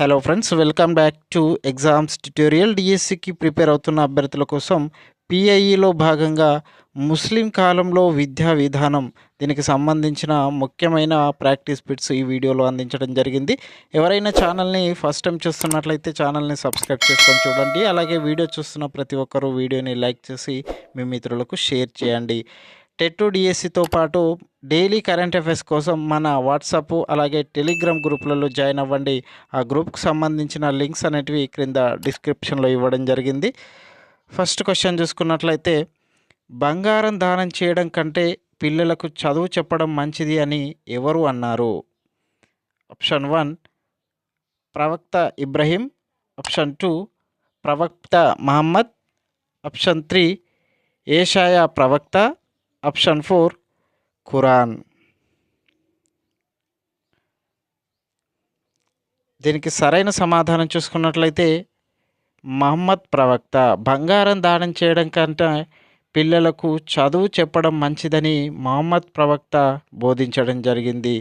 Hello friends, welcome back to exams tutorial. డిఎస్సికి prepare అవుతున్న అభ్యర్థుల కోసం పిఐఈలో భాగంగా ముస్లిం కాలంలో విద్యా విధానం, దీనికి సంబంధించిన ముఖ్యమైన ప్రాక్టీస్ బిట్స్ ఈ వీడియోలో అందించడం జరిగింది. ఎవరైనా ఛానల్ని ఫస్ట్ టైం చూస్తున్నట్లయితే ఛానల్ని సబ్స్క్రైబ్ చేసుకొని చూడండి. అలాగే వీడియో చూస్తున్న ప్రతి ఒక్కరూ వీడియోని లైక్ చేసి మీ మిత్రులకు షేర్ చేయండి. టెట్ డిఎస్సితో పాటు డైలీ కరెంట్ అఫైర్స్ కోసం మన వాట్సాప్ అలాగే టెలిగ్రామ్ గ్రూపులలో జాయిన్ అవ్వండి. ఆ గ్రూప్కి సంబంధించిన లింక్స్ అనేటివి క్రింద డిస్క్రిప్షన్లో ఇవ్వడం జరిగింది. ఫస్ట్ క్వశ్చన్ చూసుకున్నట్లయితే, బంగారం దానం చేయడం కంటే పిల్లలకు చదువు చెప్పడం మంచిది అని ఎవరు అన్నారు? ఆప్షన్ 1 ప్రవక్త ఇబ్రహీం, ఆప్షన్ 2 ప్రవక్త మహమ్మద్, ఆప్షన్ 3 ఏషాయా ప్రవక్త, ఆప్షన్ 4 ఖురాన్. దీనికి సరైన సమాధానం చూసుకున్నట్లయితే మహమ్మద్ ప్రవక్త. బంగారం దానం చేయడం కంటే పిల్లలకు చదువు చెప్పడం మంచిదని మహమ్మద్ ప్రవక్త బోధించడం జరిగింది.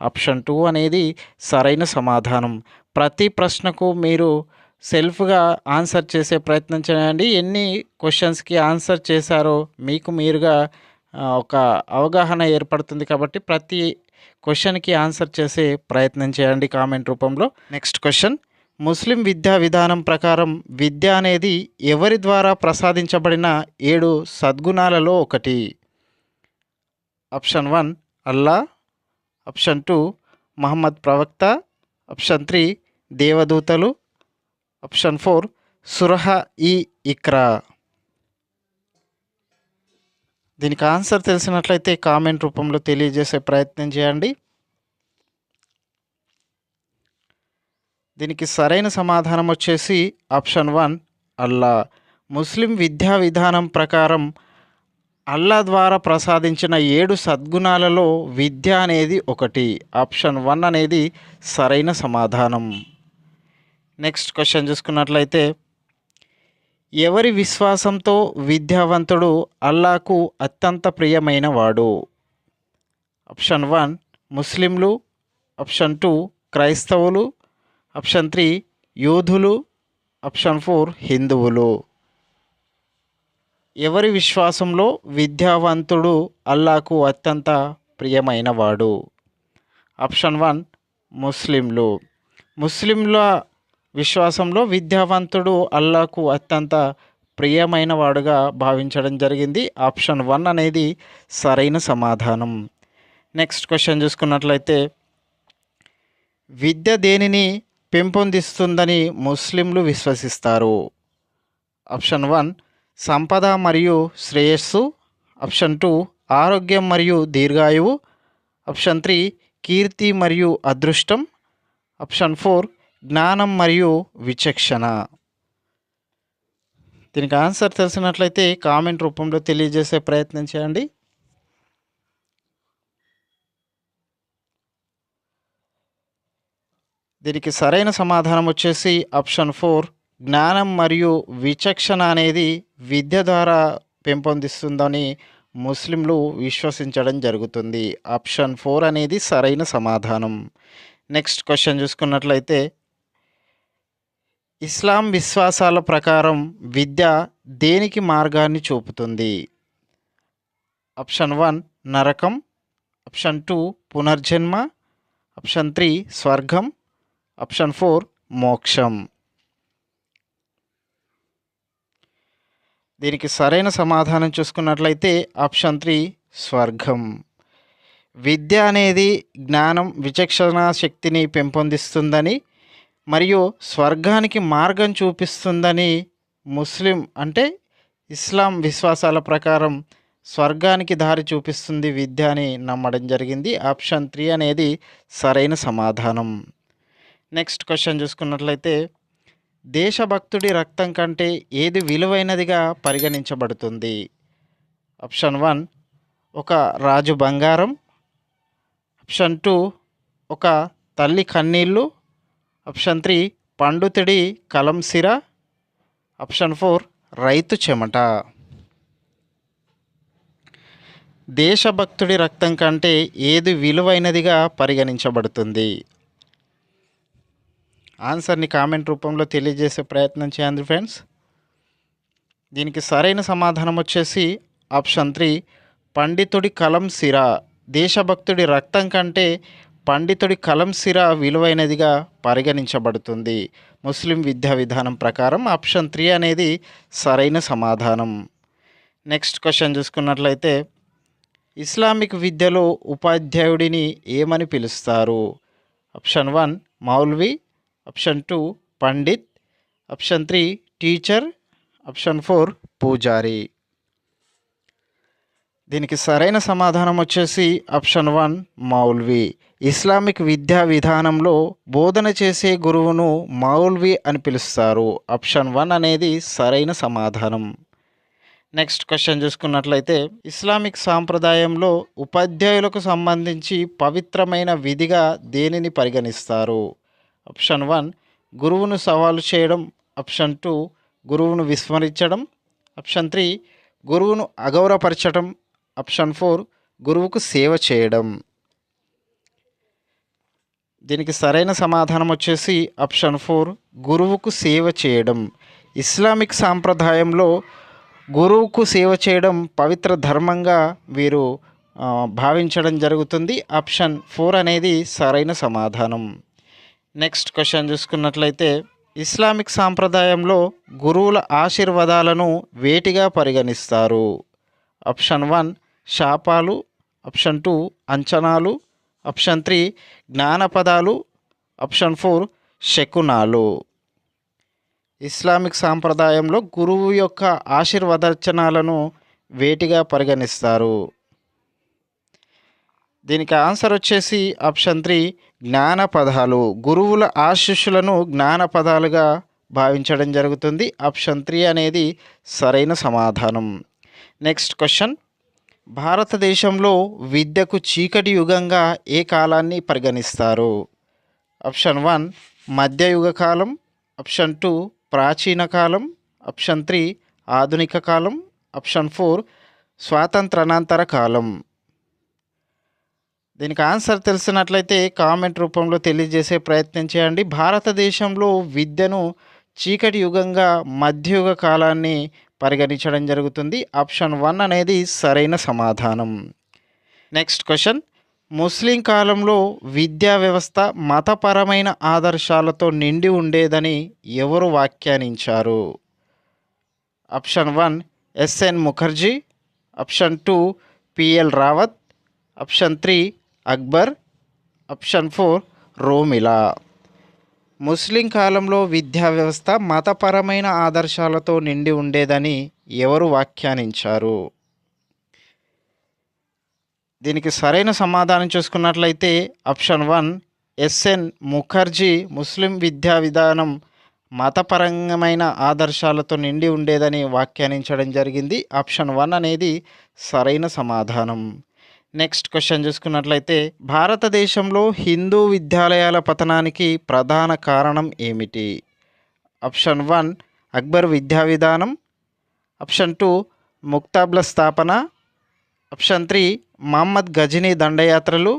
ఆప్షన్ 2 అనేది సరైన సమాధానం. ప్రతి ప్రశ్నకు మీరు సెల్ఫ్గా ఆన్సర్ చేసే ప్రయత్నం చేయండి. ఎన్ని క్వశ్చన్స్కి ఆన్సర్ చేశారో మీకు మీరుగా ఒక అవగాహన ఏర్పడుతుంది. కాబట్టి ప్రతి క్వశ్చన్కి ఆన్సర్ చేసే ప్రయత్నం చేయండి కామెంట్ రూపంలో. నెక్స్ట్ క్వశ్చన్, ముస్లిం విద్యా విధానం ప్రకారం విద్య అనేది ఎవరి ద్వారా ప్రసాదించబడిన 7 సద్గుణాలలో ఒకటి? ఆప్షన్ 1 అల్లా, ఆప్షన్ 2 మహమ్మద్ ప్రవక్త, ఆప్షన్ 3 దేవదూతలు, ఆప్షన్ 4 సురహ ఈ ఇక్రా. దీనికి ఆన్సర్ తెలిసినట్లయితే కామెంట్ రూపంలో తెలియజేసే ప్రయత్నం చేయండి. దీనికి సరైన సమాధానం వచ్చేసి ఆప్షన్ 1 అల్లా. ముస్లిం విద్యా విధానం ప్రకారం అల్లా ద్వారా ప్రసాదించిన 7 సద్గుణాలలో విద్య అనేది ఒకటి. ఆప్షన్ 1 అనేది సరైన సమాధానం. నెక్స్ట్ క్వశ్చన్ చూసుకున్నట్లయితే, ఎవరి విశ్వాసంతో విద్యావంతుడు అల్లాకు అత్యంత ప్రియమైన వాడు? ఆప్షన్ 1 ముస్లింలు, ఆప్షన్ 2 క్రైస్తవులు, ఆప్షన్ 3 యూదులు, ఆప్షన్ 4 హిందువులు. ఎవరి విశ్వాసంలో విద్యావంతుడు అల్లాకు అత్యంత ప్రియమైన వాడు? ఆప్షన్ 1 ముస్లింలు. ముస్లింల విశ్వాసంలో విద్యావంతుడు అల్లాకు అత్యంత ప్రియమైన వాడుగా భావించడం జరిగింది. ఆప్షన్ 1 అనేది సరైన సమాధానం. నెక్స్ట్ క్వశ్చన్ చూసుకున్నట్లయితే, విద్య దేనిని పెంపొందిస్తుందని ముస్లింలు విశ్వసిస్తారు? ఆప్షన్ 1 సంపద మరియు శ్రేయస్సు, ఆప్షన్ 2 ఆరోగ్యం మరియు దీర్ఘాయువు, ఆప్షన్ 3 కీర్తి మరియు అదృష్టం, ఆప్షన్ 4 జ్ఞానం మరియు విచక్షణ. దీనికి ఆన్సర్ తెలిసినట్లయితే కామెంట్ రూపంలో తెలియజేసే ప్రయత్నం చేయండి. దీనికి సరైన సమాధానం వచ్చేసి ఆప్షన్ 4 జ్ఞానం మరియు విచక్షణ అనేది విద్య ద్వారా పెంపొందిస్తుందని ముస్లింలు విశ్వసించడం జరుగుతుంది. ఆప్షన్ 4 అనేది సరైన సమాధానం. నెక్స్ట్ క్వశ్చన్ చూసుకున్నట్లయితే, ఇస్లాం విశ్వాసాల ప్రకారం విద్య దేనికి మార్గాన్ని చూపుతుంది? ఆప్షన్ 1 నరకం, ఆప్షన్ 2 పునర్జన్మ, ఆప్షన్ 3 స్వర్గం, ఆప్షన్ 4 మోక్షం. దీనికి సరైన సమాధానం చూసుకున్నట్లయితే ఆప్షన్ 3 స్వర్గం. విద్య అనేది జ్ఞానం విచక్షణ శక్తిని పెంపొందిస్తుందని మరియు స్వర్గానికి మార్గం చూపిస్తుందని ముస్లిం అంటే ఇస్లాం విశ్వాసాల ప్రకారం స్వర్గానికి దారి చూపిస్తుంది విద్య అని నమ్మడం జరిగింది. ఆప్షన్ 3 అనేది సరైన సమాధానం. నెక్స్ట్ క్వశ్చన్ చూసుకున్నట్లయితే, దేశభక్తుడి రక్తం కంటే ఏది విలువైనదిగా పరిగణించబడుతుంది? ఆప్షన్ 1 ఒక రాజు బంగారం, ఆప్షన్ 2 ఒక తల్లి కన్నీళ్ళు, ఆప్షన్ 3 పండితుడి కలం సిర, ఆప్షన్ 4 రైతు చెమట. దేశభక్తుడి రక్తం కంటే ఏది విలువైనదిగా పరిగణించబడుతుంది? ఆన్సర్ని కామెంట్ రూపంలో తెలియజేసే ప్రయత్నం చేయండి ఫ్రెండ్స్. దీనికి సరైన సమాధానం వచ్చేసి ఆప్షన్ 3 పండితుడి కలం సిరా. దేశభక్తుడి రక్తం కంటే పండితుడి కలం సిరా విలువైనదిగా పరిగణించబడుతుంది. ముస్లిం విద్యా విధానం ప్రకారం ఆప్షన్ 3 అనేది సరైన సమాధానం. నెక్స్ట్ క్వశ్చన్ చూసుకున్నట్లయితే ఇస్లామిక్ విద్యలో ఉపాధ్యాయుడిని ఏమని పిలుస్తారు? Option 1 Maulvi, option 2 Pandit, option 3 teacher, option 4 పూజారి. దీనికి సరైన సమాధానం వచ్చేసి ఆప్షన్ 1 మౌల్వి. ఇస్లామిక్ విద్యా విధానంలో బోధన చేసే గురువును మౌల్వి అని పిలుస్తారు. ఆప్షన్ 1 అనేది సరైన సమాధానం. నెక్స్ట్ క్వశ్చన్ చూసుకున్నట్లయితే ఇస్లామిక్ సాంప్రదాయంలో ఉపాధ్యాయులకు సంబంధించి పవిత్రమైన విధిగా దేనిని పరిగణిస్తారు? ఆప్షన్ 1 గురువును సవాలు చేయడం, ఆప్షన్ 2 గురువును విస్మరించడం, ఆప్షన్ 3 గురువును అగౌరవపరచడం, ఆప్షన్ 4 గురువుకు సేవ చేయడం. దీనికి సరైన సమాధానం వచ్చేసి ఆప్షన్ 4 గురువుకు సేవ చేయడం. ఇస్లామిక్ సాంప్రదాయంలో గురువుకు సేవ చేయడం పవిత్ర ధర్మంగా వీరు భావించడం జరుగుతుంది. ఆప్షన్ 4 అనేది సరైన సమాధానం. నెక్స్ట్ క్వశ్చన్ చూసుకున్నట్లయితే ఇస్లామిక్ సాంప్రదాయంలో గురువుల ఆశీర్వాదాలను వేటిగా పరిగణిస్తారు? ఆప్షన్ 1 శాపాలు, ఆప్షన్ 2 అంచనాలు, ఆప్షన్ 3 జ్ఞానపదాలు, ఆప్షన్ 4 శకునాలు. ఇస్లామిక్ సాంప్రదాయంలో గురువు యొక్క ఆశీర్వదచనాలను వేటిగా పరిగణిస్తారు? దీనికి ఆన్సర్ వచ్చేసి ఆప్షన్ 3 జ్ఞానపదాలు. గురువుల ఆశీస్సులను జ్ఞానపదాలుగా భావించడం జరుగుతుంది. ఆప్షన్ 3 అనేది సరైన సమాధానం. నెక్స్ట్ క్వశ్చన్ భారతదేశంలో విద్యకు చీకటి యుగంగా ఏ కాలాన్ని పరిగణిస్తారు? ఆప్షన్ 1 మధ్యయుగ కాలం, ఆప్షన్ 2 ప్రాచీన కాలం, ఆప్షన్ 3 ఆధునిక కాలం, ఆప్షన్ 4 స్వాతంత్రానంతర కాలం. దీనికి ఆన్సర్ తెలిసినట్లయితే కామెంట్ రూపంలో తెలియజేసే ప్రయత్నం చేయండి. భారతదేశంలో విద్యను చీకటి యుగంగా మధ్యయుగ కాలాన్ని పరిగణించడం జరుగుతుంది. ఆప్షన్ 1 అనేది సరైన సమాధానం. నెక్స్ట్ క్వశ్చన్ ముస్లిం కాలంలో విద్యా వ్యవస్థ మతపరమైన ఆదర్శాలతో నిండి ఉండేదని ఎవరు వ్యాఖ్యానించారు? Option 1 SN Mukherjee, option 2 PL Rawat, option 3 Akbar, option 4 Romila. ముస్లిం కాలంలో విద్యా వ్యవస్థ మతపరమైన ఆదర్శాలతో నిండి ఉండేదని ఎవరు వ్యాఖ్యానించారు? దీనికి సరైన సమాధానం చూసుకున్నట్లయితే ఆప్షన్ 1 ఎస్ఎన్ ముఖర్జీ ముస్లిం విద్యా విధానం మతపరమైన ఆదర్శాలతో నిండి ఉండేదని వ్యాఖ్యానించడం జరిగింది. ఆప్షన్ 1 అనేది సరైన సమాధానం. నెక్స్ట్ క్వశ్చన్ చూసుకున్నట్లయితే భారతదేశంలో హిందూ విద్యాలయాల పతనానికి ప్రధాన కారణం ఏమిటి? ఆప్షన్ 1 అక్బర్ విద్యా విధానం, ఆప్షన్ 2 ముక్తాబ్ల స్థాపన, ఆప్షన్ 3 మహమ్మద్ గజనీ దండయాత్రలు,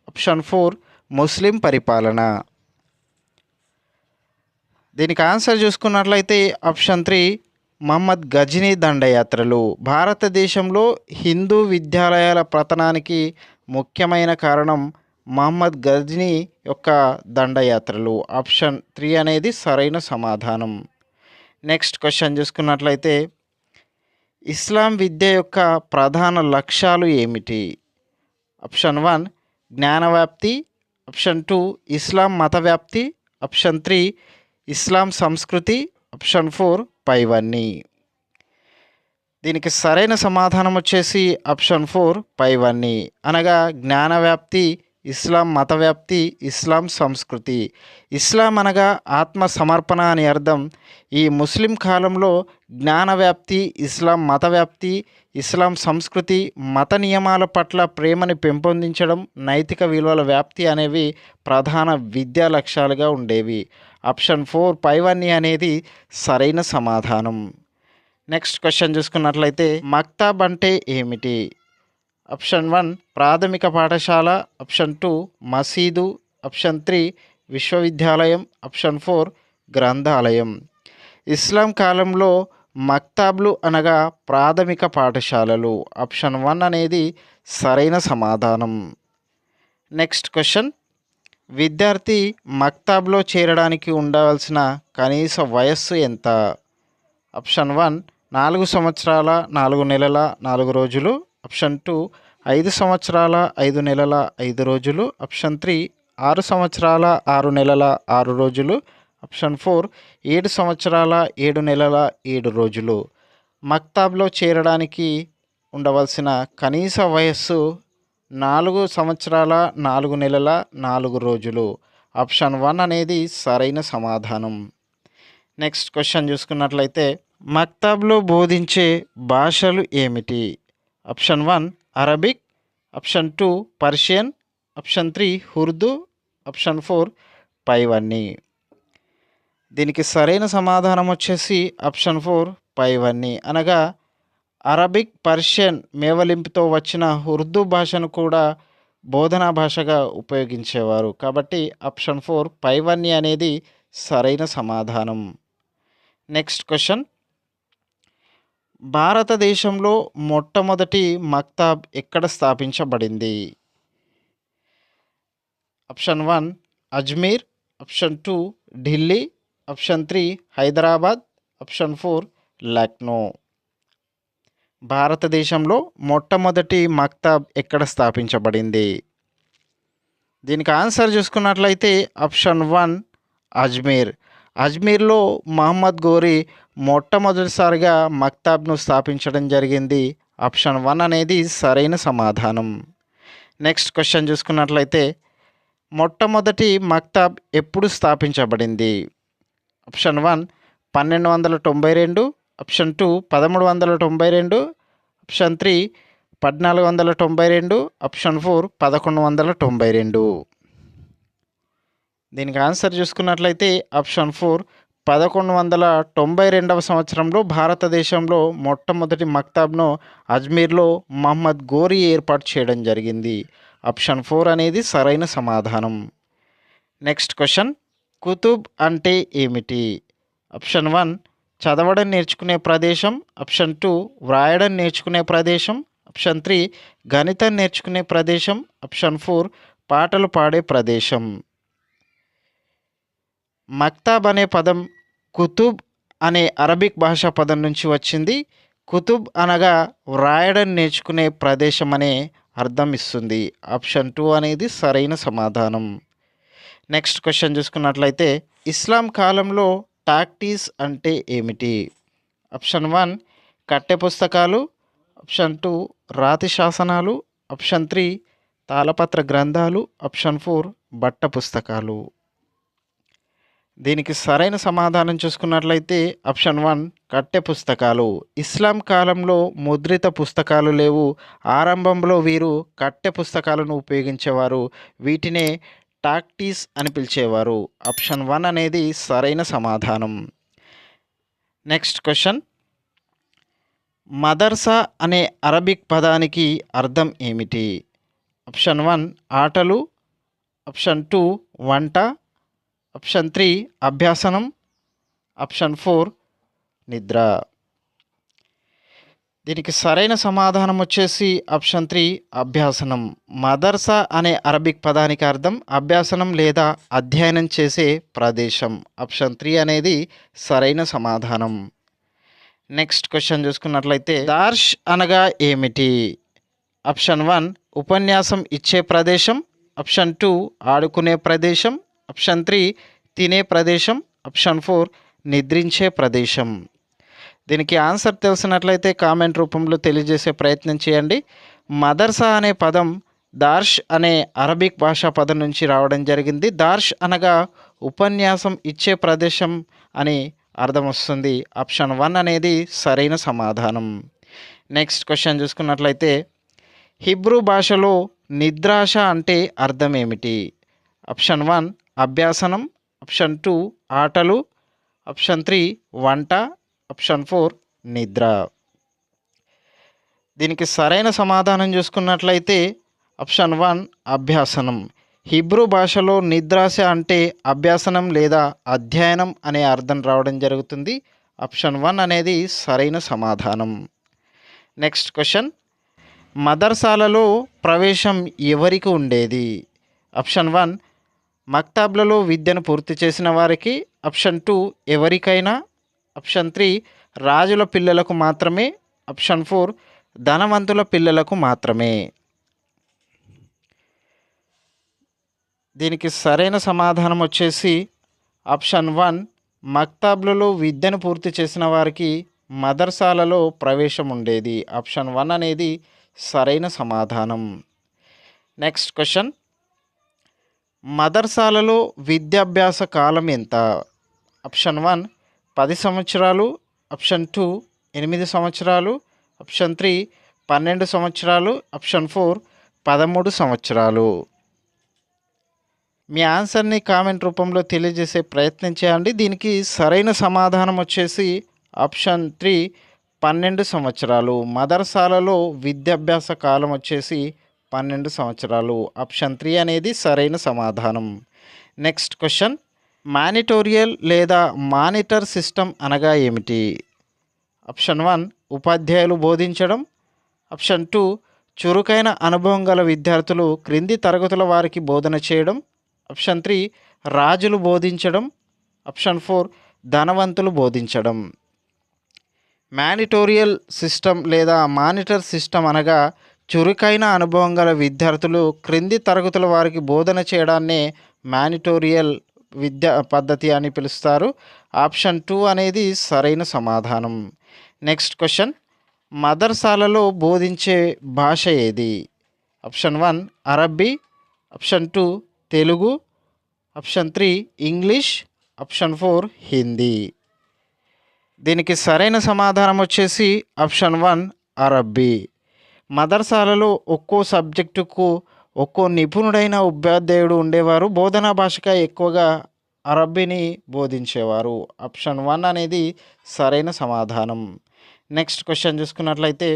ఆప్షన్ 4 ముస్లిం పరిపాలన. దీనికి ఆన్సర్ చూసుకున్నట్లయితే ఆప్షన్ 3 మహమ్మద్ గజనీ దండయాత్రలు. భారతదేశంలో హిందూ విద్యాలయాల పతనానికి ముఖ్యమైన కారణం మహమ్మద్ గజనీ యొక్క దండయాత్రలు. ఆప్షన్ 3 అనేది సరైన సమాధానం. నెక్స్ట్ క్వశ్చన్ చూసుకున్నట్లయితే ఇస్లాం విద్య యొక్క ప్రధాన లక్ష్యాలు ఏమిటి? ఆప్షన్ 1 జ్ఞానవ్యాప్తి, ఆప్షన్ 2 ఇస్లాం మత వ్యాప్తి, ఆప్షన్ 3 ఇస్లాం సంస్కృతి, ఆప్షన్ 4 పైవన్నీ. దీనికి సరైన సమాధానం వచ్చేసి ఆప్షన్ 4 పైవన్నీ. అనగా జ్ఞానవ్యాప్తి, ఇస్లాం మత వ్యాప్తి, ఇస్లాం సంస్కృతి. ఇస్లాం అనగా ఆత్మ సమర్పణ అని అర్థం. ఈ ముస్లిం కాలంలో జ్ఞానవ్యాప్తి, ఇస్లాం మత వ్యాప్తి, ఇస్లాం సంస్కృతి, మత నియమాల పట్ల ప్రేమని పెంపొందించడం, నైతిక విలువల వ్యాప్తి అనేవి ప్రధాన విద్యా లక్ష్యాలుగా ఉండేవి. ఆప్షన్ 4 పైవన్నీ అనేది సరైన సమాధానం. నెక్స్ట్ క్వశ్చన్ చూసుకున్నట్లయితే మక్తాబ్ అంటే ఏమిటి? ఆప్షన్ 1 ప్రాథమిక పాఠశాల, ఆప్షన్ 2 మసీదు, ఆప్షన్ 3 విశ్వవిద్యాలయం. ఆప్షన్ 4 గ్రంథాలయం. ఇస్లాం కాలంలో మక్తాబ్లు అనగా ప్రాథమిక పాఠశాలలు. ఆప్షన్ 1 అనేది సరైన సమాధానం. నెక్స్ట్ క్వశ్చన్, విద్యార్థి మక్తాబ్లో చేరడానికి ఉండవలసిన కనీస వయస్సు ఎంత? ఆప్షన్ 1 4 సంవత్సరాల 4 నెలల 4 రోజులు. ఆప్షన్ 2 5 సంవత్సరాల 5 నెలల 5 రోజులు. ఆప్షన్ 3 6 సంవత్సరాల 6 నెలల 6 రోజులు. ఆప్షన్ 4 7 సంవత్సరాల 7 నెలల 7 రోజులు. మక్తాబ్లో చేరడానికి ఉండవలసిన కనీస వయస్సు 4 సంవత్సరాల 4 నెలల 4 రోజులు. ఆప్షన్ 1 అనేది సరైన సమాధానం. నెక్స్ట్ క్వశ్చన్ చూసుకున్నట్లయితే, మక్తాబ్లో బోధించే భాషలు ఏమిటి? Option 1 Arabic. Option 2 Persian. Option 3 Urdu. Option 4 పైవన్నీ. దీనికి సరైన సమాధానం వచ్చేసి ఆప్షన్ 4 పైవన్నీ. అనగా అరబిక్, పర్షియన్ మేవలింపుతో వచ్చిన ఉర్దూ భాషను కూడా బోధనా భాషగా ఉపయోగించేవారు. కాబట్టి ఆప్షన్ 4 పైవన్నీ అనేది సరైన సమాధానం. నెక్స్ట్ క్వశ్చన్, భారతదేశంలో మొట్టమొదటి మక్తాబ్ ఎక్కడ స్థాపించబడింది? Option 1 Ajmer. Option 2 Delhi. Option 3 Hyderabad. Option 4 Lucknow. భారతదేశంలో మొట్టమొదటి మక్తాబ్ ఎక్కడ స్థాపించబడింది? దీనికి ఆన్సర్ చూసుకున్నట్లయితే ఆప్షన్ 1 అజ్మీర్. అజ్మీర్లో మహమ్మద్ గోరీ మొట్టమొదటిసారిగా మక్తాబ్ను స్థాపించడం జరిగింది. ఆప్షన్ 1 అనేది సరైన సమాధానం. నెక్స్ట్ క్వశ్చన్ చూసుకున్నట్లయితే, మొట్టమొదటి మక్తాబ్ ఎప్పుడు స్థాపించబడింది? ఆప్షన్ 1 1292. ఆప్షన్ 2 1392. ఆప్షన్ 3 1492. ఆప్షన్ 4 1192. దీనికి ఆన్సర్ చూసుకున్నట్లయితే ఆప్షన్ 4 1192వ సంవత్సరంలో భారతదేశంలో మొట్టమొదటి మక్తాబ్ను అజ్మీర్లో మహమ్మద్ గోరీ ఏర్పాటు చేయడం జరిగింది. ఆప్షన్ 4 అనేది సరైన సమాధానం. నెక్స్ట్ క్వశ్చన్, కుతుబ్ అంటే ఏమిటి? ఆప్షన్ 1 చదవడం నేర్చుకునే ప్రదేశం. ఆప్షన్ 2 వ్రాయడం నేర్చుకునే ప్రదేశం. ఆప్షన్ 3 గణితం నేర్చుకునే ప్రదేశం. ఆప్షన్ 4 పాటలు పాడే ప్రదేశం. మక్తాబ్ అనే పదం కుతుబ్ అనే అరబిక్ భాషా పదం నుంచి వచ్చింది. కుతుబ్ అనగా వ్రాయడం నేర్చుకునే ప్రదేశం అనే అర్థం ఇస్తుంది. ఆప్షన్ 2 అనేది సరైన సమాధానం. నెక్స్ట్ క్వశ్చన్ చూసుకున్నట్లయితే, ఇస్లాం కాలంలో టాక్టీస్ అంటే ఏమిటి? ఆప్షన్ 1 కట్టె పుస్తకాలు. ఆప్షన్ 2 రాతి శాసనాలు. ఆప్షన్ 3 తాళపత్ర గ్రంథాలు. ఆప్షన్ 4 బట్ట పుస్తకాలు. దీనికి సరైన సమాధానం చూసుకున్నట్లయితే ఆప్షన్ 1 కట్టె పుస్తకాలు. ఇస్లాం కాలంలో ముద్రిత పుస్తకాలు లేవు. ఆరంభంలో వీరు కట్టె పుస్తకాలను ఉపయోగించేవారు. వీటినే టాక్టీస్ అని పిలిచేవారు. ఆప్షన్ 1 అనేది సరైన సమాధానం. నెక్స్ట్ క్వశ్చన్, మదర్సా అనే అరబిక్ పదానికి అర్థం ఏమిటి? ఆప్షన్ 1 ఆటలు. ఆప్షన్ 2 వంట. ఆప్షన్ 3 అభ్యాసనం. ఆప్షన్ 4 నిద్ర. దీనికి సరైన సమాధానం వచ్చేసి ఆప్షన్ 3 అభ్యాసనం. మదర్సా అనే అరబిక్ పదానికి అర్థం అభ్యాసనం లేదా అధ్యయనం చేసే ప్రదేశం. ఆప్షన్ 3 అనేది సరైన సమాధానం. నెక్స్ట్ క్వశ్చన్ చూసుకున్నట్లయితే, దార్ష్ అనగా ఏమిటి? ఆప్షన్ 1 ఉపన్యాసం ఇచ్చే ప్రదేశం. ఆప్షన్ 2 ఆడుకునే ప్రదేశం. ఆప్షన్ 3 తినే ప్రదేశం. ఆప్షన్ 4 నిద్రించే ప్రదేశం. దీనికి ఆన్సర్ తెలిసినట్లయితే కామెంట్ రూపంలో తెలియజేసే ప్రయత్నం చేయండి. మదర్సా అనే పదం దార్ష్ అనే అరబిక్ భాషా పదం నుంచి రావడం జరిగింది. దార్ష్ అనగా ఉపన్యాసం ఇచ్చే ప్రదేశం అని అర్థం వస్తుంది. ఆప్షన్ 1 అనేది సరైన సమాధానం. నెక్స్ట్ క్వశ్చన్ చూసుకున్నట్లయితే, హిబ్రూ భాషలో నిద్రాశ అంటే అర్థం ఏమిటి? ఆప్షన్ 1 అభ్యాసనం. ఆప్షన్ 2 ఆటలు. ఆప్షన్ 3 వంట. ఆప్షన్ 4 నిద్ర. దీనికి సరైన సమాధానం చూసుకున్నట్లయితే ఆప్షన్ 1 అభ్యాసనం. హిబ్రూ భాషలో నిద్రాశ అంటే అభ్యాసనం లేదా అధ్యయనం అనే అర్థం రావడం జరుగుతుంది. ఆప్షన్ 1 అనేది సరైన సమాధానం. నెక్స్ట్ క్వశ్చన్, మదర్సాలలో ప్రవేశం ఎవరికి ఉండేది? ఆప్షన్ 1 మక్తబ్లలో విద్యను పూర్తి చేసిన వారికి. ఆప్షన్ 2 ఎవరికైనా. ఆప్షన్ 3 రాజుల పిల్లలకు మాత్రమే. ఆప్షన్ 4 ధనవంతుల పిల్లలకు మాత్రమే. దీనికి సరైన సమాధానం వచ్చేసి ఆప్షన్ 1 మక్తబ్లలో విద్యను పూర్తి చేసిన వారికి మదర్సాలలో ప్రవేశం ఉండేది. ఆప్షన్ 1 అనేది సరైన సమాధానం. నెక్స్ట్ క్వశ్చన్, మదర్సాలలో విద్యాభ్యాస కాలం ఎంత? ఆప్షన్ 1 10 సంవత్సరాలు. ఆప్షన్ 2 8 సంవత్సరాలు. ఆప్షన్ 3 12 సంవత్సరాలు. ఆప్షన్ 4 13 సంవత్సరాలు. మీ ఆన్సర్ని కామెంట్ రూపంలో తెలియజేసే ప్రయత్నం చేయండి. దీనికి సరైన సమాధానం వచ్చేసి ఆప్షన్ 3 12 సంవత్సరాలు. మదర్సాలలో విద్యాభ్యాస కాలం వచ్చేసి 12 సంవత్సరాలు. ఆప్షన్ 3 అనేది సరైన సమాధానం. నెక్స్ట్ క్వశ్చన్, మానిటోరియల్ లేదా మానిటర్ సిస్టమ్ అనగా ఏమిటి? ఆప్షన్ 1 ఉపాధ్యాయులు బోధించడం. ఆప్షన్ 2 చురుకైన అనుభవం గల విద్యార్థులు క్రింది తరగతుల వారికి బోధన చేయడం. ఆప్షన్ 3 రాజులు బోధించడం. ఆప్షన్ 4 ధనవంతులు బోధించడం. మానిటోరియల్ సిస్టమ్ లేదా మానిటర్ సిస్టమ్ అనగా చురుకైన అనుభవం గల విద్యార్థులు క్రింది తరగతుల వారికి బోధన చేయడాన్నే మానిటోరియల్ విద్యా పద్ధతి అని పిలుస్తారు. ఆప్షన్ 2 అనేది సరైన సమాధానం. నెక్స్ట్ క్వశ్చన్, మదర్సాలలో బోధించే భాష ఏది? ఆప్షన్ 1 అరబ్బీ. Option 2 Telugu. Option 3 English. Option 4 Hindi. దీనికి సరైన సమాధానం వచ్చేసి ఆప్షన్ 1 అరబ్బీ. మదర్సాలలో ఒక్కో సబ్జెక్టుకు ఒక్కో నిపుణుడైన ఉపాధ్యాయుడు ఉండేవారు. బోధనా భాషగా ఎక్కువగా అరబ్బీని బోధించేవారు. ఆప్షన్ 1 అనేది సరైన సమాధానం. నెక్స్ట్ క్వశ్చన్ చూసుకున్నట్లయితే,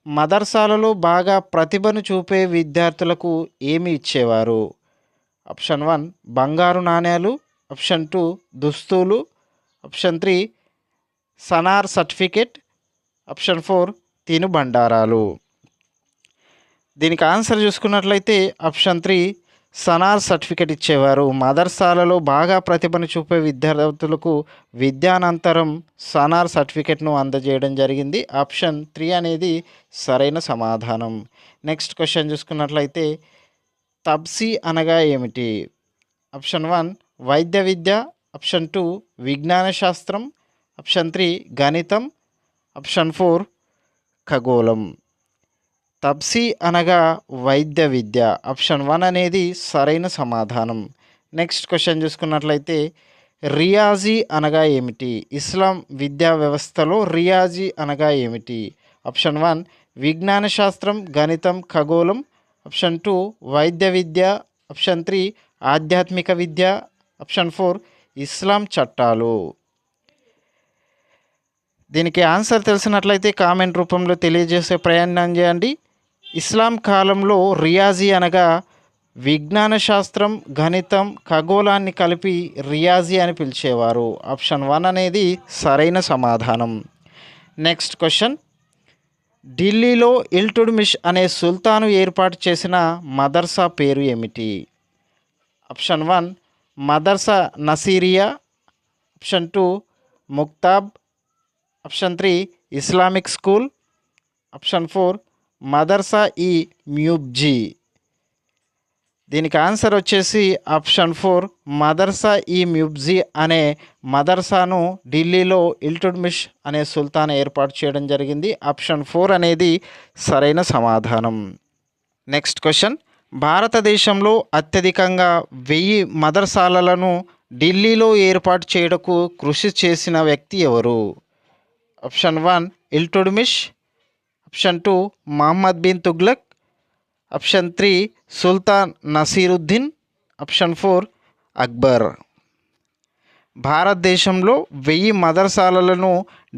మదర్సాలలో బాగా ప్రతిభను చూపే విద్యార్థులకు ఏమి ఇచ్చేవారు? ఆప్షన్ 1 బంగారు నాణేలు. ఆప్షన్ 2 దుస్తులు. Option 3 సనార్ certificate. ఆప్షన్ 4 తినుబండారాలు. దీనికి ఆన్సర్ చూసుకున్నట్లయితే ఆప్షన్ 3 సనార్ సర్టిఫికేట్ ఇచ్చేవారు. మదర్సాలలో బాగా ప్రతిభను చూపే విద్యార్థులకు విద్యానంతరం సనార్ సర్టిఫికేట్ను అందజేయడం జరిగింది. ఆప్షన్ 3 అనేది సరైన సమాధానం. నెక్స్ట్ క్వశ్చన్ చూసుకున్నట్లయితే, తబ్సీ అనగా ఏమిటి? ఆప్షన్ 1 వైద్య విద్య. ఆప్షన్ 2 విజ్ఞాన శాస్త్రం. ఆప్షన్ 3 గణితం. ఆప్షన్ 4 ఖగోళం. తబ్సీ అనగా వైద్య విద్య. ఆప్షన్ 1 అనేది సరైన సమాధానం. నెక్స్ట్ క్వశ్చన్ చూసుకున్నట్లయితే, రియాజీ అనగా ఏమిటి? ఇస్లాం విద్యా వ్యవస్థలో రియాజీ అనగా ఏమిటి? ఆప్షన్ 1 విజ్ఞాన శాస్త్రం, గణితం, ఖగోళం. ఆప్షన్ 2 వైద్య విద్య. ఆప్షన్ 3 ఆధ్యాత్మిక విద్య. ఆప్షన్ 4 ఇస్లాం చట్టాలు. దీనికి ఆన్సర్ తెలిసినట్లయితే కామెంట్ రూపంలో తెలియజేసే ప్రయత్నం చేయండి. ఇస్లాం కాలంలో రియాజీ అనగా విజ్ఞాన శాస్త్రం, గణితం, ఖగోళాన్ని కలిపి రియాజీ అని పిలిచేవారు. ఆప్షన్ 1 అనేది సరైన సమాధానం. నెక్స్ట్ క్వశ్చన్, ఢిల్లీలో ఇల్టుడ్మిష్ అనే సుల్తాను ఏర్పాటు చేసిన మదర్సా పేరు ఏమిటి? ఆప్షన్ 1 మదర్సా నసీరియా. ఆప్షన్ 2 ముక్తాబ్. Option 3 Islamic school. Option 4 Madrasa e Muizzi. దీనికి ఆన్సర్ వచ్చేసి ఆప్షన్ 4 మదర్సా ఈ మ్యూబ్జీ అనే మదర్సాను ఢిల్లీలో ఇల్టుడ్మిష్ అనే సుల్తాన్ ఏర్పాటు చేయడం జరిగింది. ఆప్షన్ 4 అనేది సరైన సమాధానం. నెక్స్ట్ క్వశ్చన్, భారతదేశంలో అత్యధికంగా 1000 మదర్సాలను ఢిల్లీలో ఏర్పాటు చేయడకు కృషి చేసిన వ్యక్తి ఎవరు? Option 1 Iltutmish. Option 2 Muhammad bin Tughlaq. Option 3 Sultan Nasiruddin. Option 4 Akbar. భారతదేశంలో 1000 మదర్సాలను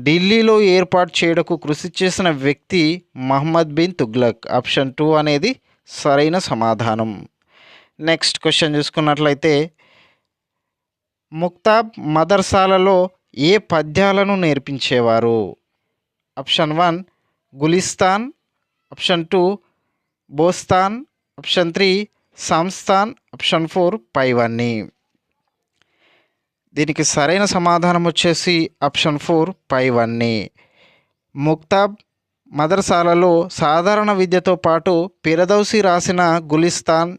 ఢిల్లీలో ఏర్పాటు చేయడకు కృషి చేసిన వ్యక్తి మహమ్మద్ బిన్ తుగ్లక్. ఆప్షన్ 2 అనేది సరైన సమాధానం. నెక్స్ట్ క్వశ్చన్ చూసుకున్నట్లయితే ముక్తాబ్ మదర్సాలలో ఏ పద్యాలను నేర్పించేవారు? Option 1 Gulistan, option 2 Bostan, option 3 సంస్థాన్, ఆప్షన్ 4 పైవన్నీ. దీనికి సరైన సమాధానం వచ్చేసి ఆప్షన్ 4 పైవన్నీ. ముక్తాబ్ మదర్సాలలో సాధారణ విద్యతో పాటు పిరదౌసి రాసిన గులిస్తాన్,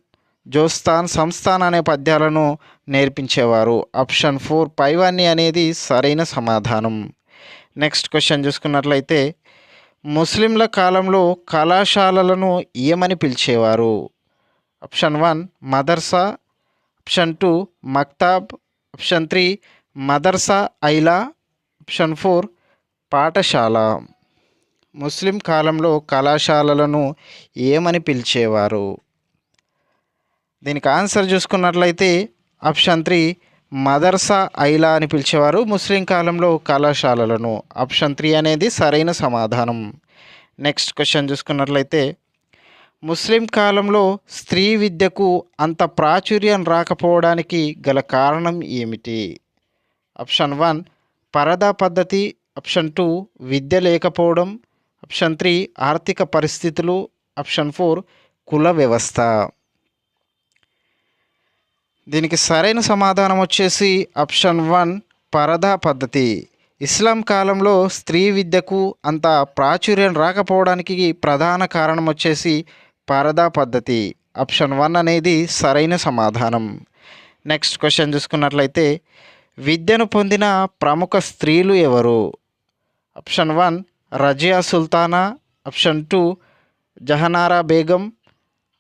జోస్తాన్, సంస్థాన్ అనే పద్యాలను నేర్పించేవారు. ఆప్షన్ 4 పైవన్నీ అనేది సరైన సమాధానం. నెక్స్ట్ క్వశ్చన్ చూసుకున్నట్లయితే ముస్లింల కాలంలో కళాశాలలను ఏమని పిలిచేవారు? ఆప్షన్ 1 మదర్సా, ఆప్షన్ 2 మక్తాబ్, ఆప్షన్ 3 మదర్సా ఐలా, ఆప్షన్ 4 పాఠశాల. ముస్లిం కాలంలో కళాశాలలను ఏమని పిలిచేవారు? దీనికి ఆన్సర్ చూసుకున్నట్లయితే ఆప్షన్ 3 మదర్సా ఐలా అని పిలిచేవారు ముస్లిం కాలంలో కళాశాలలను. ఆప్షన్ 3 అనేది సరైన సమాధానం. నెక్స్ట్ క్వశ్చన్ చూసుకున్నట్లయితే ముస్లిం కాలంలో స్త్రీ విద్యకు అంత ప్రాచుర్యం రాకపోవడానికి గల కారణం ఏమిటి? ఆప్షన్ 1 పరదా పద్ధతి, ఆప్షన్ 2 విద్య లేకపోవడం, ఆప్షన్ 3 ఆర్థిక పరిస్థితులు, ఆప్షన్ 4 కుల వ్యవస్థ. దీనికి సరైన సమాధానం వచ్చేసి ఆప్షన్ 1 పరదా పద్ధతి. ఇస్లాం కాలంలో స్త్రీ విద్యకు అంత ప్రాచుర్యం రాకపోవడానికి ప్రధాన కారణం వచ్చేసి పరదా పద్ధతి. ఆప్షన్ 1 అనేది సరైన సమాధానం. నెక్స్ట్ క్వశ్చన్ చూసుకున్నట్లయితే విద్యను పొందిన ప్రముఖ స్త్రీలు ఎవరు? Option 1 Razia Sultana, option 2 Jahanara Begum,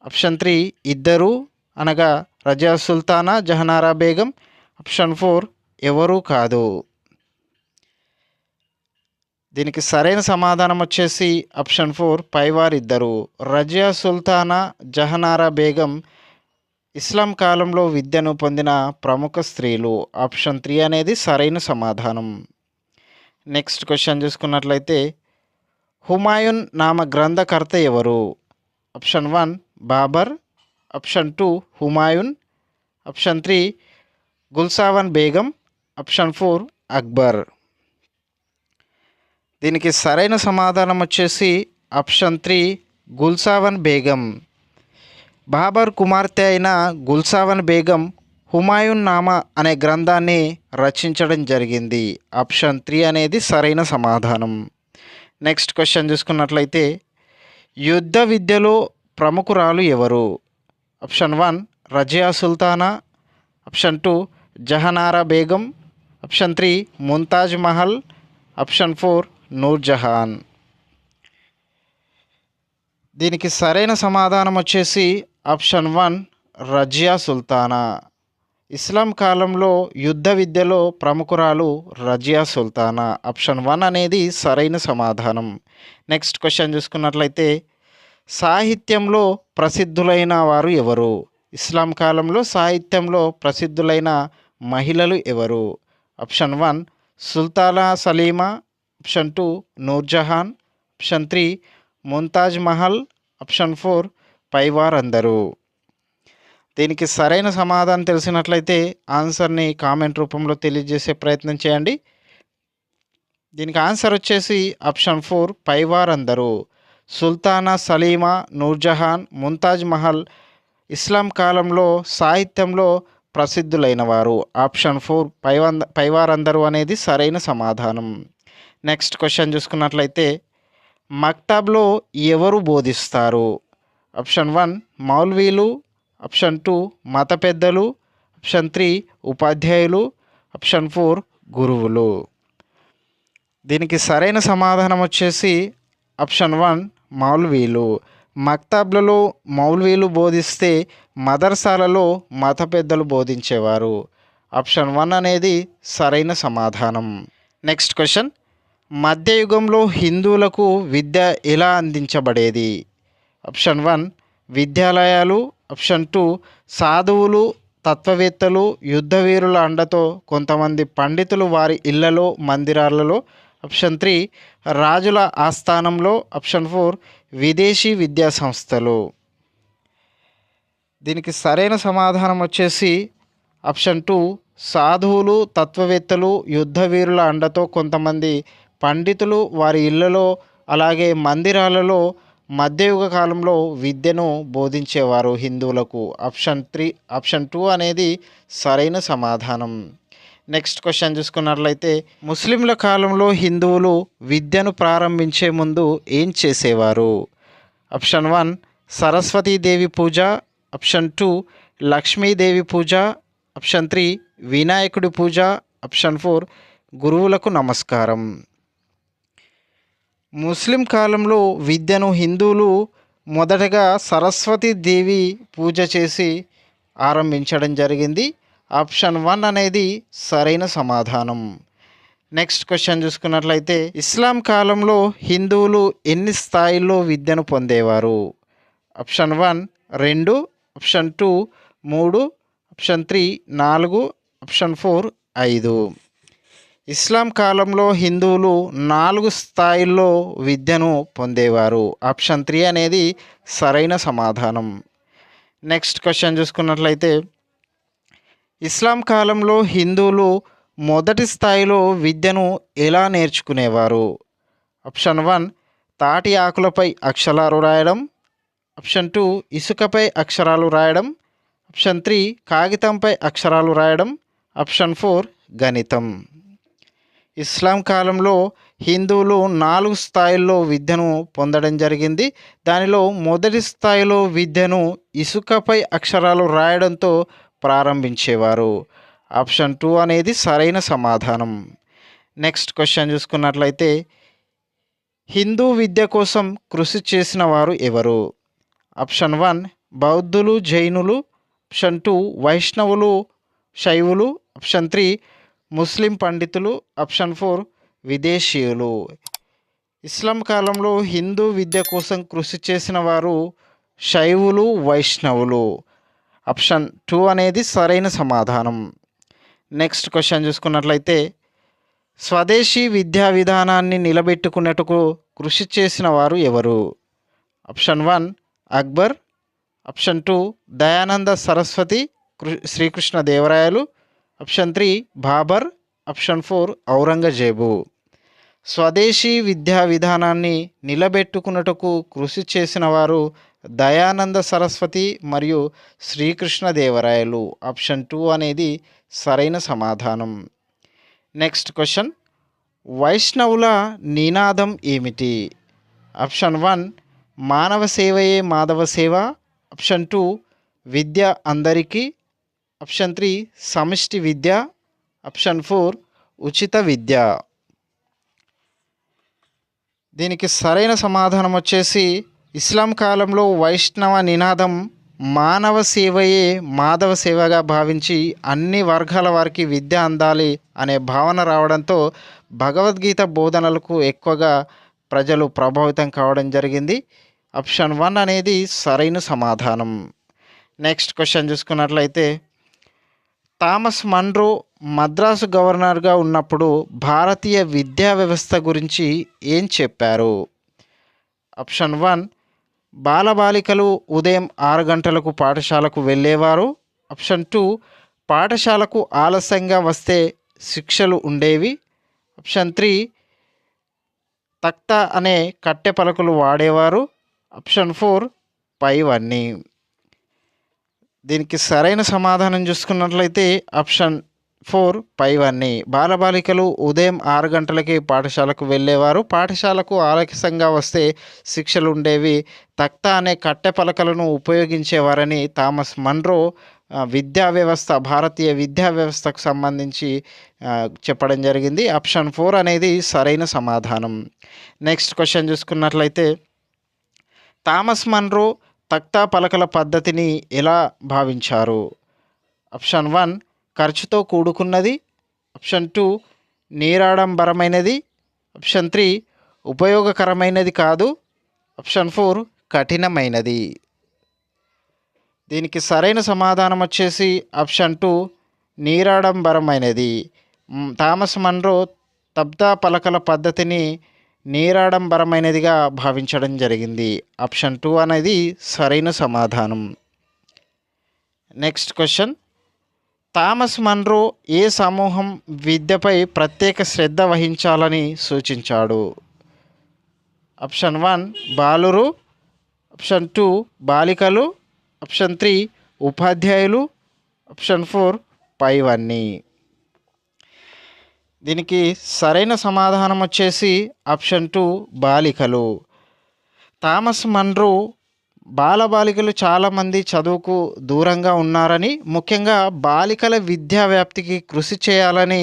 option 3 ఇద్దరు అనగా రజియా సుల్తానా, జహనారా బేగం, ఆప్షన్ 4 ఎవరూ కాదు. దీనికి సరైన సమాధానం వచ్చేసి ఆప్షన్ 4 పైవారిద్దరు. రజియా సుల్తానా, జహనారా బేగం ఇస్లాం కాలంలో విద్యను పొందిన ప్రముఖ స్త్రీలు. ఆప్షన్ 3 అనేది సరైన సమాధానం. నెక్స్ట్ క్వశ్చన్ చూసుకున్నట్లయితే హుమాయూన్ నామ గ్రంథకర్త ఎవరు? Option 1 Babur, option 2 Humayun, option 3 Gulbadan Begum, option 4 Akbar. దీనికి సరైన సమాధానం వచ్చేసి ఆప్షన్ 3 గుల్సావన్ బేగం. బాబర్ కుమార్తె అయిన గుల్సావన్ బేగం హుమాయూన్ నామా అనే గ్రంథాన్ని రచించడం జరిగింది. ఆప్షన్ 3 అనేది సరైన సమాధానం. నెక్స్ట్ క్వశ్చన్ చూసుకున్నట్లయితే యుద్ధ విద్యలో ప్రముఖురాలు ఎవరు? Option 1 Razia Sultana, option 2 Jahanara Begum, option 3 Mumtaz Mahal, option 4 Nurjahan. దీనికి సరైన సమాధానం వచ్చేసి ఆప్షన్ 1 రజియా సుల్తానా. ఇస్లాం కాలంలో యుద్ధ విద్యలో ప్రముఖురాలు రజియా సుల్తానా. ఆప్షన్ 1 అనేది సరైన సమాధానం. నెక్స్ట్ క్వశ్చన్ చూసుకున్నట్లయితే సాహిత్యంలో ప్రసిద్ధులైన వారు ఎవరు? ఇస్లాం కాలంలో సాహిత్యంలో ప్రసిద్ధులైన మహిళలు ఎవరు? Option 1 Sultana Salima, option 2 Nurjahan, option 3 Mumtaz Mahal, option 4 పైవారందరూ. దీనికి సరైన సమాధానం తెలిసినట్లయితే ఆన్సర్ని కామెంట్ రూపంలో తెలియజేసే ప్రయత్నం చేయండి. దీనికి ఆన్సర్ వచ్చేసి ఆప్షన్ 4 పైవారందరూ. సుల్తానా సలీమా, నూర్జహాన్, ముంతాజ్ మహల్ ఇస్లాం కాలంలో సాహిత్యంలో ప్రసిద్ధులైన వారు. ఆప్షన్ 4 పైవారందరూ అనేది సరైన సమాధానం. నెక్స్ట్ క్వశ్చన్ చూసుకున్నట్లయితే మక్తబ్లో ఎవరు బోధిస్తారు? ఆప్షన్ 1 మౌల్వీలు, ఆప్షన్ 2 మత పెద్దలు, ఆప్షన్ 3 ఉపాధ్యాయులు, ఆప్షన్ 4 గురువులు. దీనికి సరైన సమాధానం వచ్చేసి ఆప్షన్ 1 మౌల్వీలు. మక్తబ్లలో మౌల్వీలు బోధిస్తే మదర్సాలలో మత పెద్దలు బోధించేవారు. ఆప్షన్ 1 అనేది సరైన సమాధానం. నెక్స్ట్ క్వశ్చన్ మధ్యయుగంలో హిందువులకు విద్య ఎలా అందించబడేది? ఆప్షన్ 1 విద్యాలయాలు, ఆప్షన్ 2 సాధువులు, తత్వవేత్తలు, యుద్ధవీరుల అండతో కొంతమంది పండితులు వారి ఇళ్లలో, మందిరాలలో, ఆప్షన్ 3 రాజుల ఆస్థానంలో, ఆప్షన్ 4 విదేశీ విద్యా సంస్థలు. దీనికి సరైన సమాధానం వచ్చేసి ఆప్షన్ 2 సాధువులు, తత్వవేత్తలు, యుద్ధవీరుల అండతో కొంతమంది పండితులు వారి ఇళ్లలో అలాగే మందిరాలలో మధ్యయుగ కాలంలో విద్యను బోధించేవారు హిందువులకు. ఆప్షన్ 2 అనేది సరైన సమాధానం. నెక్స్ట్ క్వశ్చన్ చూసుకున్నట్లయితే ముస్లింల కాలంలో హిందువులు విద్యను ప్రారంభించే ముందు ఏం చేసేవారు? ఆప్షన్ 1 సరస్వతీదేవి పూజ, ఆప్షన్ 2 లక్ష్మీదేవి పూజ, ఆప్షన్ 3 వినాయకుడి పూజ, ఆప్షన్ 4 గురువులకు నమస్కారం. ముస్లిం కాలంలో విద్యను హిందువులు మొదటగా సరస్వతీదేవి పూజ చేసి ఆరంభించడం జరిగింది. ఆప్షన్ 1 అనేది సరైన సమాధానం. నెక్స్ట్ క్వశ్చన్ చూసుకున్నట్లయితే ఇస్లాం కాలంలో హిందువులు ఎన్ని స్థాయిల్లో విద్యను పొందేవారు? Option 1 2, option 2 3, option 3 4, option 4 5. ఇస్లాం కాలంలో హిందువులు 4 స్థాయిల్లో విద్యను పొందేవారు. ఆప్షన్ 3 అనేది సరైన సమాధానం. నెక్స్ట్ క్వశ్చన్ చూసుకున్నట్లయితే ఇస్లాం కాలంలో హిందువులు మొదటి స్థాయిలో విద్యను ఎలా నేర్చుకునేవారు? ఆప్షన్ 1 తాటి ఆకులపై అక్షరాలు రాయడం, ఆప్షన్ 2 ఇసుకపై అక్షరాలు రాయడం, ఆప్షన్ 3 కాగితంపై అక్షరాలు రాయడం, ఆప్షన్ 4 గణితం. ఇస్లాం కాలంలో హిందువులు 4 స్థాయిల్లో విద్యను పొందడం జరిగింది. దానిలో మొదటి స్థాయిలో విద్యను ఇసుకపై అక్షరాలు రాయడంతో ప్రారంభించేవారు. ఆప్షన్ 2 అనేది సరైన సమాధానం. నెక్స్ట్ క్వశ్చన్ చూసుకున్నట్లయితే హిందూ విద్య కోసం కృషి చేసిన వారు ఎవరు? ఆప్షన్ 1 బౌద్ధులు, జైనులు, ఆప్షన్ 2 వైష్ణవులు, శైవులు, ఆప్షన్ 3 ముస్లిం పండితులు, ఆప్షన్ 4 విదేశీయులు. ఇస్లాం కాలంలో హిందూ విద్య కోసం కృషి చేసిన వారు శైవులు, వైష్ణవులు. ఆప్షన్ 2 అనేది సరైన సమాధానం. నెక్స్ట్ క్వశ్చన్ చూసుకున్నట్లయితే స్వదేశీ విద్యా విధానాన్ని నిలబెట్టుకున్నట్టుకు కృషి చేసిన వారు ఎవరు? Option 1 Akbar, option 2 Dayananda Saraswati, Srikrishna Devarayalu, option 3 Babar, option 4 Aurangzeb. స్వదేశీ విద్యా విధానాన్ని నిలబెట్టుకున్నట్టుకు కృషి చేసిన వారు దయానంద సరస్వతి మరియు శ్రీకృష్ణ దేవరాయలు. ఆప్షన్ 2 అనేది సరైన సమాధానం. నెక్స్ట్ క్వశ్చన్ వైష్ణవుల నినాదం ఏమిటి? ఆప్షన్ 1 మానవ సేవయే మాధవ సేవ, ఆప్షన్ 2 విద్య అందరికీ, ఆప్షన్ 3 సమిష్టి విద్య, ఆప్షన్ 4 ఉచిత విద్య. దీనికి సరైన సమాధానం వచ్చేసి ఇస్లాం కాలంలో వైష్ణవ నినాదం మానవ సేవయే మాధవ సేవగా భావించి అన్ని వర్గాల వారికి విద్య అందాలి అనే భావన రావడంతో భగవద్గీత బోధనలకు ఎక్కువగా ప్రజలు ప్రభావితం కావడం జరిగింది. ఆప్షన్ 1 అనేది సరైన సమాధానం. నెక్స్ట్ క్వశ్చన్ చూసుకున్నట్లయితే థామస్ మన్రో మద్రాసు గవర్నర్గా ఉన్నప్పుడు భారతీయ విద్యా వ్యవస్థ గురించి ఏం చెప్పారు? ఆప్షన్ 1 బాలబాలికలు ఉదయం 6 గంటలకు పాఠశాలకు వెళ్ళేవారు, ఆప్షన్ 2 పాఠశాలకు ఆలస్యంగా వస్తే శిక్షలు ఉండేవి, ఆప్షన్ 3 తక్తా అనే కట్టె పలకలు వాడేవారు, ఆప్షన్ 4 పైవన్నీ. దీనికి సరైన సమాధానం చూసుకున్నట్లయితే ఆప్షన్ 4 పైవన్నీ. బాలబాలికలు ఉదయం 6 గంటలకి పాఠశాలకు వెళ్ళేవారు, పాఠశాలకు ఆలస్యంగా వస్తే శిక్షలు ఉండేవి, తక్తా అనే కట్టె పలకలను ఉపయోగించేవారని థామస్ మన్రో విద్యా వ్యవస్థ భారతీయ విద్యా వ్యవస్థకు సంబంధించి చెప్పడం జరిగింది. ఆప్షన్ 4 అనేది సరైన సమాధానం. నెక్స్ట్ క్వశ్చన్ చూసుకున్నట్లయితే థామస్ మన్రో తక్తా పలకల పద్ధతిని ఎలా భావించారు? ఆప్షన్ 1 ఖర్చుతో కూడుకున్నది, ఆప్షన్ 2 నీరాడంబరమైనది, ఆప్షన్ 3 ఉపయోగకరమైనది కాదు, ఆప్షన్ 4 కఠినమైనది. దీనికి సరైన సమాధానం వచ్చేసి ఆప్షన్ 2 నీరాడంబరమైనది. థామస్ మన్రో తక్తా పలకల పద్ధతిని నీరాడంబరమైనదిగా భావించడం జరిగింది. ఆప్షన్ 2 అనేది సరైన సమాధానం. నెక్స్ట్ క్వశ్చన్, థామస్ మన్రో ఏ సమూహం విద్యపై ప్రత్యేక శ్రద్ధ వహించాలని సూచించాడు? ఆప్షన్ 1 బాలురు, ఆప్షన్ 2 బాలికలు, ఆప్షన్ 3 ఉపాధ్యాయులు, ఆప్షన్ 4 పైవన్నీ. దీనికి సరైన సమాధానం వచ్చేసి ఆప్షన్ 2 బాలికలు. థామస్ మన్రో బాలబాలికలు చాలామంది చదువుకు దూరంగా ఉన్నారని, ముఖ్యంగా బాలికల విద్యా వ్యాప్తికి కృషి చేయాలని,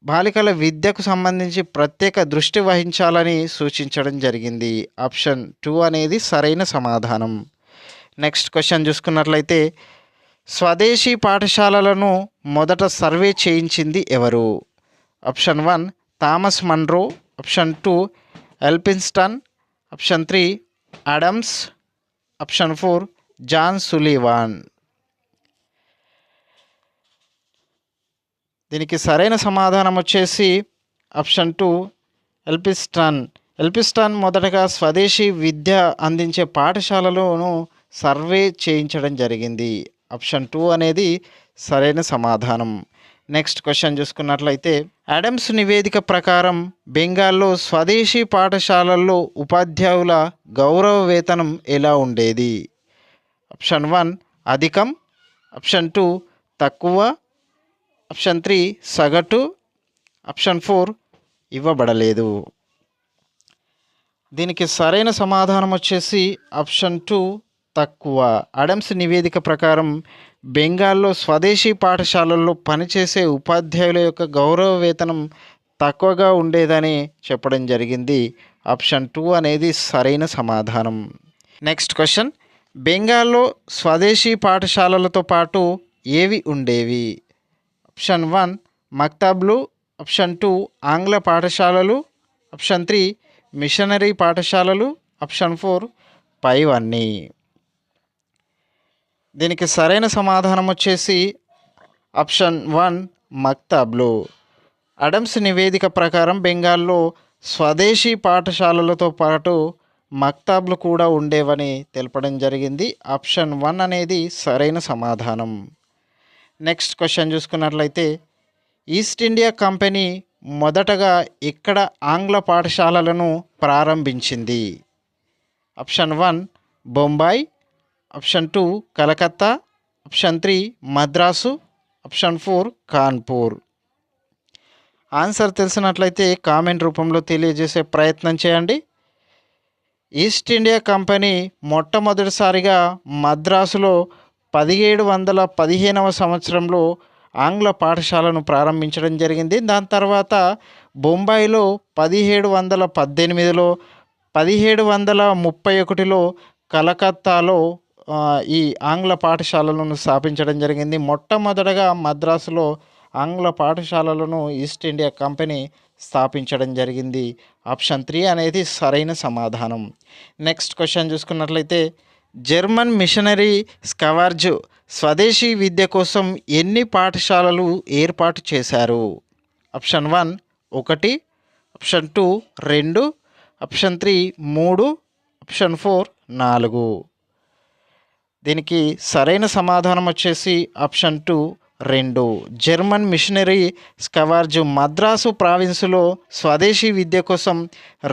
బాలికల విద్యకు సంబంధించి ప్రత్యేక దృష్టి వహించాలని సూచించడం జరిగింది. ఆప్షన్ 2 అనేది సరైన సమాధానం. నెక్స్ట్ క్వశ్చన్ చూసుకున్నట్లయితే, స్వదేశీ పాఠశాలలను మొదట సర్వే చేయించింది ఎవరు? Option 1 Thomas Munro, option 2 Elphinstone, option 3 Adams, option 4 John Sullivan. దీనికి సరైన సమాధానం వచ్చేసి ఆప్షన్ 2 ఎల్ఫిన్స్టన్ మొదటగా స్వదేశీ విద్య అందించే పాఠశాలలను సర్వే చేయించడం జరిగింది. ఆప్షన్ 2 అనేది సరైన సమాధానం. నెక్స్ట్ క్వశ్చన్ చూసుకున్నట్లయితే, అడమ్స్ నివేదిక ప్రకారం బెంగాల్లో స్వదేశీ పాఠశాలల్లో ఉపాధ్యాయుల గౌరవ వేతనం ఎలా ఉండేది? ఆప్షన్ 1 అధికం, ఆప్షన్ 2 తక్కువ, ఆప్షన్ 3 సగటు, ఆప్షన్ 4 ఇవ్వబడలేదు. దీనికి సరైన సమాధానం వచ్చేసి ఆప్షన్ 2 తక్కువ. అడమ్స్ నివేదిక ప్రకారం బెంగాల్లో స్వదేశీ పాఠశాలల్లో పనిచేసే ఉపాధ్యాయుల యొక్క గౌరవ వేతనం తక్కువగా ఉండేదని చెప్పడం జరిగింది. ఆప్షన్ 2 అనేది సరైన సమాధానం. నెక్స్ట్ క్వశ్చన్, బెంగాల్లో స్వదేశీ పాఠశాలలతో పాటు ఏవి ఉండేవి? ఆప్షన్ 1 మక్తబ్లు, ఆప్షన్ 2 ఆంగ్ల పాఠశాలలు, ఆప్షన్ 3 మిషనరీ పాఠశాలలు, ఆప్షన్ 4 పైవన్నీ. దీనికి సరైన సమాధానం వచ్చేసి ఆప్షన్ 1 మక్తబ్లు. అడమ్స్ నివేదిక ప్రకారం బెంగాల్లో స్వదేశీ పాఠశాలలతో పాటు మక్తబ్లు కూడా ఉండేవని తెలపడం జరిగింది. ఆప్షన్ 1 అనేది సరైన సమాధానం. నెక్స్ట్ క్వశ్చన్ చూసుకున్నట్లయితే, ఈస్ట్ ఇండియా కంపెనీ మొదటగా ఎక్కడ ఆంగ్ల పాఠశాలలను ప్రారంభించింది? Option 1 Bombay, option 2 Calcutta, option 3 Madras, option 4 Kanpur. Answer తెలిసినట్లయితే కామెంట్ రూపంలో తెలియజేసే ప్రయత్నం చేయండి. ఈస్ట్ ఇండియా కంపెనీ మొట్టమొదటిసారిగా మద్రాసులో 1715వ సంవత్సరంలో ఆంగ్ల పాఠశాలను ప్రారంభించడం జరిగింది. దాని తర్వాత బొంబాయిలో 1718లో, 1731లో కలకత్తాలో ఈ ఆంగ్ల పాఠశాలలను స్థాపించడం జరిగింది. మొట్టమొదటగా మద్రాసులో ఆంగ్ల పాఠశాలలను ఈస్ట్ ఇండియా కంపెనీ స్థాపించడం జరిగింది. ఆప్షన్ 3 అనేది సరైన సమాధానం. నెక్స్ట్ క్వశ్చన్ చూసుకున్నట్లయితే, జర్మన్ మిషనరీ స్కవార్జ్ స్వదేశీ విద్య కోసం ఎన్ని పాఠశాలలు ఏర్పాటు చేశారు? Option 1 1, option 2 2, option 3 3, option 4 4. దీనికి సరైన సమాధానం వచ్చేసి ఆప్షన్ 2 2. జర్మన్ మిషనరీ స్కవార్జ్ మద్రాసు ప్రావిన్సులో స్వదేశీ విద్య కోసం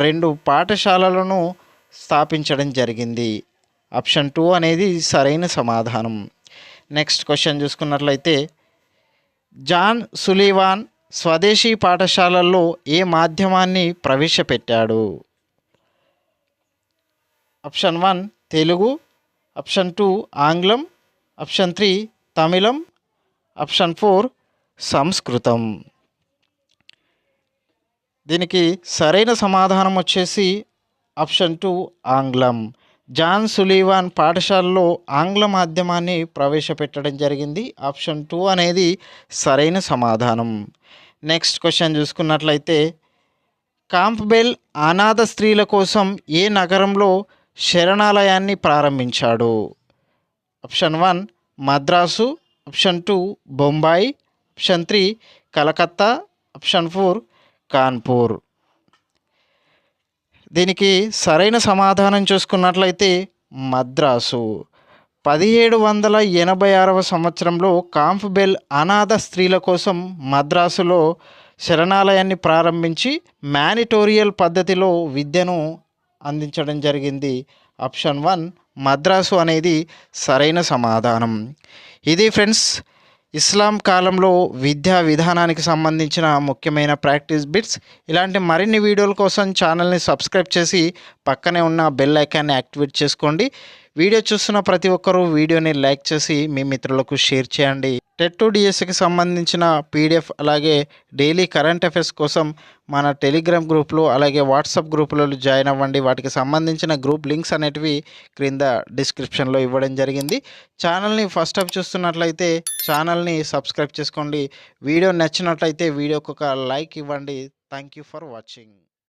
2 పాఠశాలలను స్థాపించడం జరిగింది. ఆప్షన్ 2 అనేది సరైన సమాధానం. నెక్స్ట్ క్వశ్చన్ చూసుకున్నట్లయితే, జాన్ సులివాన్ స్వదేశీ పాఠశాలల్లో ఏ మాధ్యమాన్ని ప్రవేశపెట్టాడు? ఆప్షన్ 1 తెలుగు, ఆప్షన్ 2 ఆంగ్లం, ఆప్షన్ 3 తమిళం, ఆప్షన్ 4 సంస్కృతం. దీనికి సరైన సమాధానం వచ్చేసి ఆప్షన్ 2 ఆంగ్లం. జాన్ సులివాన్ పాఠశాలలో ఆంగ్ల మాధ్యమాన్ని ప్రవేశపెట్టడం జరిగింది. ఆప్షన్ 2 అనేది సరైన సమాధానం. నెక్స్ట్ క్వశ్చన్ చూసుకున్నట్లయితే, కాంప్బెల్ అనాథ స్త్రీల కోసం ఏ నగరంలో శరణాలయాన్ని ప్రారంభించాడు? Option 1 Madras, option 2 Bombay, option 3 Calcutta, option 4 Kanpur. దీనికి సరైన సమాధానం చూసుకున్నట్లయితే మద్రాసు. 1786వ సంవత్సరంలో కాంప్బెల్ అనాథ స్త్రీల కోసం మద్రాసులో శరణాలయాన్ని ప్రారంభించి మానిటోరియల్ పద్ధతిలో విద్యను అందించడం జరిగింది. ఆప్షన్ 1 మద్రాసు అనేది సరైన సమాధానం. ఇది ఫ్రెండ్స్ ఇస్లాం కాలంలో విద్యా విధానానికి సంబంధించిన ముఖ్యమైన ప్రాక్టీస్ బిట్స్. ఇలాంటి మరిన్ని వీడియోల కోసం ఛానల్ని సబ్స్క్రైబ్ చేసి పక్కనే ఉన్న బెల్ ఐకాన్ని యాక్టివేట్ చేసుకోండి. వీడియో చూస్తున్న ప్రతి ఒక్కరూ వీడియోని లైక్ చేసి మీ మిత్రులకు షేర్ చేయండి. టెట్ 2 డిఎస్సికి సంబంధించిన పీడిఎఫ్ అలాగే డైలీ కరెంట్ అఫైర్స్ కోసం మన టెలిగ్రామ్ గ్రూప్లో అలాగే వాట్సాప్ గ్రూపులలో జాయిన్ అవ్వండి. వాటికి సంబంధించిన గ్రూప్ లింక్స్ అనేటివి క్రింద డిస్క్రిప్షన్లో ఇవ్వడం జరిగింది. ఛానల్ని ఫస్ట్ టైం చూస్తున్నట్లయితే ఛానల్ని సబ్స్క్రైబ్ చేసుకోండి. వీడియో నచ్చినట్లయితే వీడియోకి ఒక లైక్ ఇవ్వండి. Thank you for watching.